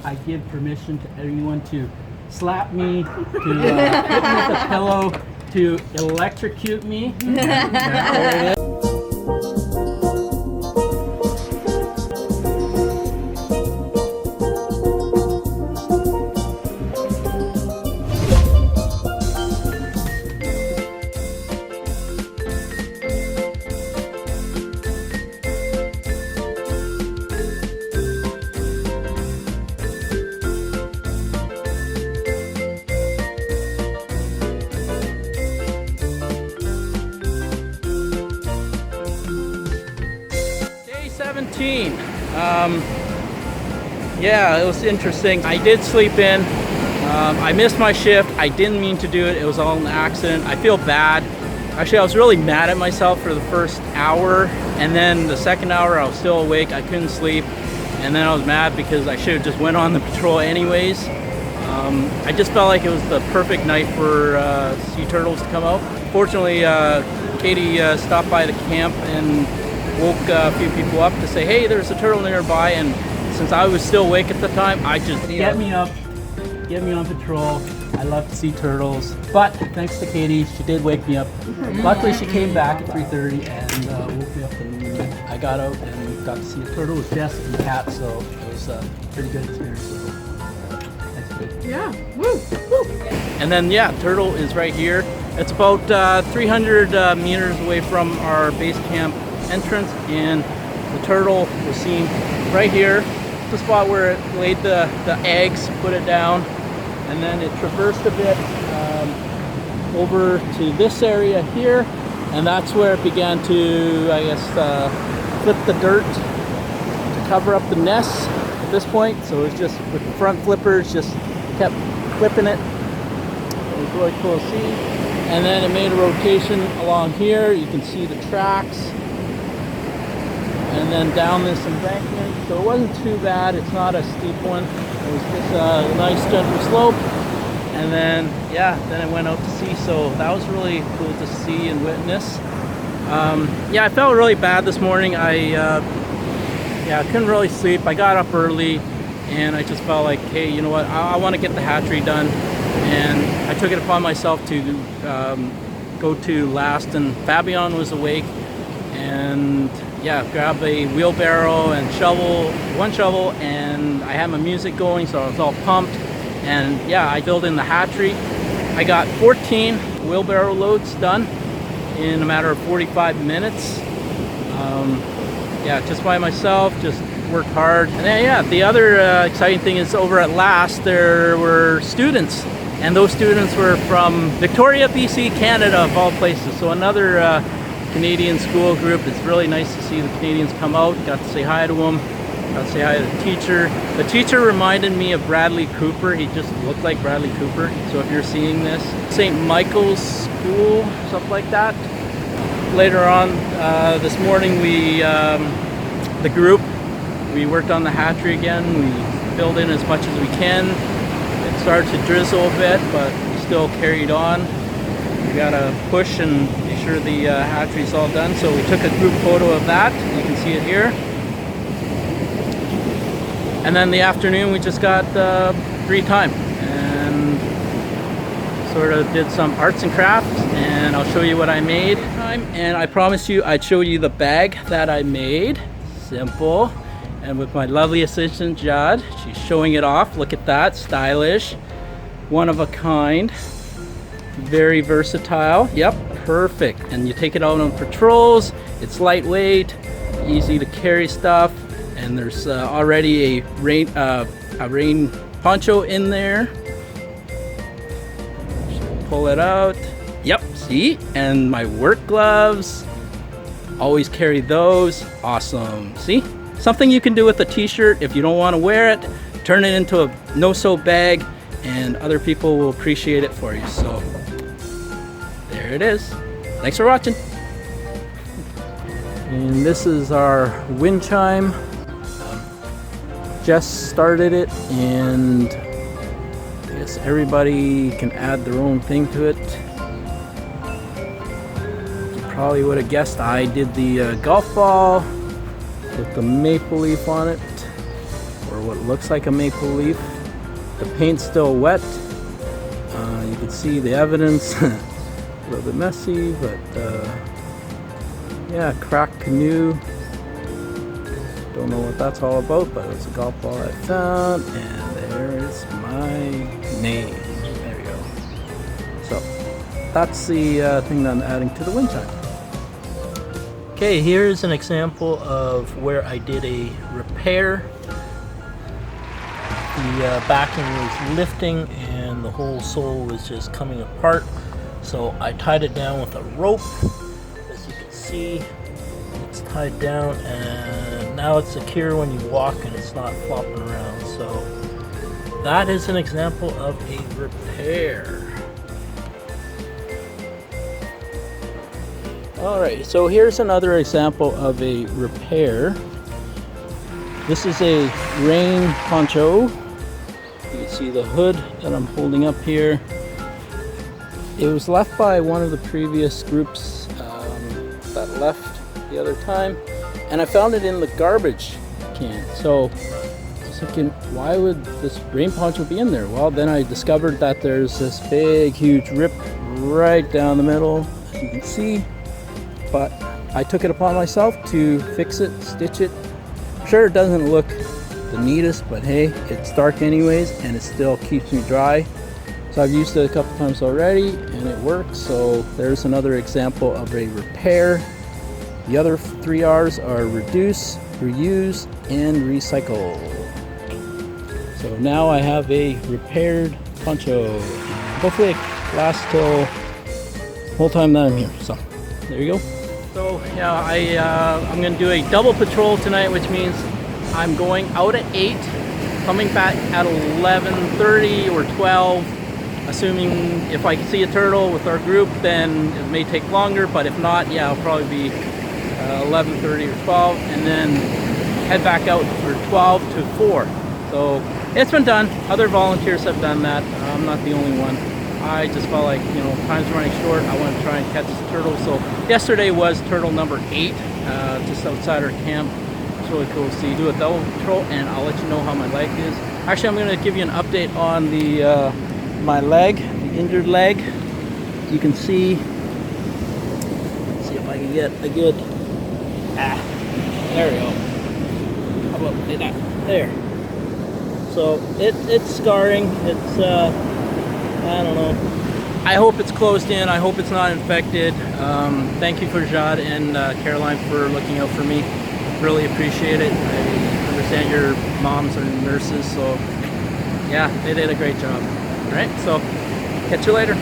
I give permission to anyone to slap me, to hit me with a pillow, to electrocute me. There it is. Day 17. Yeah, it was interesting. I did sleep in. I missed my shift. I didn't mean to do it. It was all an accident. I feel bad. Actually, I was really mad at myself for the first hour, and then the second hour I was still awake. I couldn't sleep, and then I was mad because I should have just went on the patrol anyways. I just felt like it was the perfect night for sea turtles to come out. Fortunately, Katie stopped by the camp and woke a few people up to say, hey, there's a turtle nearby, and since I was still awake at the time, I just get me up, get me on patrol. I love to see turtles, but thanks to Katie, she did wake me up. Luckily, she came back at 3:30 and woke me up, and I got out and got to see a turtle with Jess and Kat, so it was a pretty good experience. So, that's good. Yeah, woo, woo. And then, yeah, turtle is right here. It's about 300 meters away from our base camp entrance, and the turtle was seen right here, the spot where it laid the eggs, put it down, and then it traversed a bit over to this area here, and that's where it began to, I guess, flip the dirt to cover up the nest at this point. So it's just with the front flippers, just kept clipping it. It was really cool to see. And then it made a rotation along here. You can see the tracks. And then down this embankment. So it wasn't too bad. It's not a steep one. It was just a nice gentle slope. And then, yeah, then it went out to sea. So that was really cool to see and witness. Yeah, I felt really bad this morning. I couldn't really sleep. I got up early and I just felt like, hey, you know what? I want to get the hatchery done. And I took it upon myself to go to last, and Fabian was awake, and yeah, grab a wheelbarrow and one shovel, and I had my music going, so I was all pumped. And yeah, I built in the hatchery. I got 14 wheelbarrow loads done in a matter of 45 minutes. Yeah, just by myself, just worked hard. And then, yeah, the other exciting thing is over at last there were students, and those students were from Victoria, BC, Canada, of all places. So another Canadian school group. It's really nice to see the Canadians come out. Got to say hi to them. Got to say hi to the teacher. The teacher reminded me of Bradley Cooper. He just looked like Bradley Cooper. So if you're seeing this, St. Michael's School, something like that. Later on this morning, the group, we worked on the hatchery again. We filled in as much as we can. It started to drizzle a bit, but we still carried on. We gotta push and be sure the hatchery's all done. So we took a group photo of that. You can see it here. And then the afternoon, we just got free time and sort of did some arts and crafts, and I'll show you what I made. And I promised you I'd show you the bag that I made. Simple. And with my lovely assistant Jad, she's showing it off. Look at that, stylish, one of a kind, very versatile. Yep, perfect. And you take it out on patrols. It's lightweight, easy to carry stuff, and there's already a rain poncho in there. Pull it out. Yep, see? And my work gloves, always carry those. Awesome. See? Something you can do with a t-shirt. If you don't want to wear it, turn it into a no-sew bag, and other people will appreciate it for you. So there it is. Thanks for watching. And this is our wind chime. Jess started it, and I guess everybody can add their own thing to it. You probably would have guessed I did the golf ball with the maple leaf on it, or what looks like a maple leaf. The paint's still wet. You can see the evidence. A little bit messy, but yeah, cracked canoe. Don't know what that's all about, but it's a golf ball I found, and there's my name. There we go. So that's the thing that I'm adding to the wind chime. Okay, here's an example of where I did a repair. The backing was lifting and the whole sole was just coming apart. So I tied it down with a rope. As you can see, it's tied down and now it's secure when you walk and it's not flopping around. So that is an example of a repair. Alright, so here's another example of a repair. This is a rain poncho. You can see the hood that I'm holding up here. It was left by one of the previous groups that left the other time, and I found it in the garbage can. So I was thinking, why would this rain poncho be in there? Well, then I discovered that there's this big, huge rip right down the middle, as you can see. But I took it upon myself to fix it, stitch it. Sure, it doesn't look the neatest, but hey, it's dark anyways, and it still keeps me dry. So I've used it a couple times already, and it works. So there's another example of a repair. The other 3 R's are reduce, reuse, and recycle. So now I have a repaired poncho. Hopefully it lasts till the whole time that I'm here. So there you go. So yeah, I'm gonna do a double patrol tonight, which means I'm going out at 8, coming back at 11:30 or 12. Assuming if I can see a turtle with our group, then it may take longer, but if not, yeah, it'll probably be 11:30 or 12, and then head back out for 12 to 4. So it's been done. Other volunteers have done that. I'm not the only one. I just felt like, you know, time's running short. I want to try and catch this turtle. So yesterday was turtle number 8, just outside our camp. It's really cool to see. Do a double patrol, and I'll let you know how my leg is. Actually, I'm going to give you an update on the my leg, the injured leg. You can see. Let's see if I can get a good. There we go. How about that? There. So it's scarring. It's I don't know. I hope it's closed in. I hope it's not infected. Thank you for Jad and Caroline for looking out for me. Really appreciate it. I understand your moms are nurses, so yeah, they did a great job. All right, so catch you later.